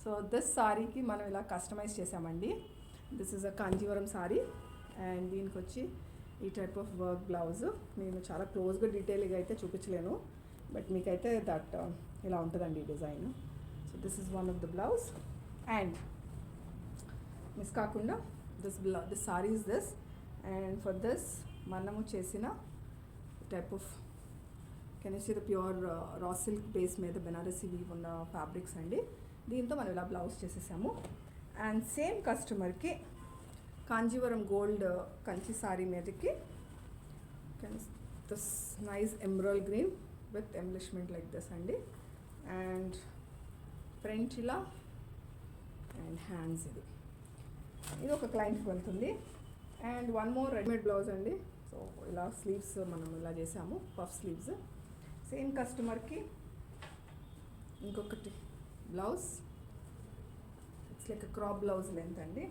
So this సారీకి మనం ఇలా కస్టమైజ్ చేసామండి. This is a Kanjeevaram sorry and దీనికి వచ్చి ఈ టైప్ ఆఫ్ వర్క్ బ్లౌజ్. నేను చాలా క్లోజ్గా డీటెయిల్గా అయితే చూపించలేను, బట్ మీకైతే దట్ ఇలా ఉంటుందండి design. So this is one of the blouse. And miss కాకుండా this sari is this. And for this మనము చేసిన type of can you see the pure raw silk base మీద బెనారసీ వీవ్ ఉన్న ఫ్యాబ్రిక్స్ అండి. దీంతో మనం ఇలా బ్లౌజ్ చేసేసాము. అండ్ సేమ్ కస్టమర్కి కాంజీవరం గోల్డ్ కంచి సారీ మీదకి this nice emerald green with embellishment like this అండి. అండ్ ఫ్రంట్ ఇలా అండ్ హ్యాండ్స్ ఇది ఒక క్లయింట్కి వెళ్తుంది. And one more readymade blouse అండి. సో ఇలా స్లీవ్స్ మనం ఇలా చేసాము, పఫ్ స్లీవ్స్. సేమ్ కస్టమర్కి ఇంకొకటి blouse, it's like crop blouse length అండి.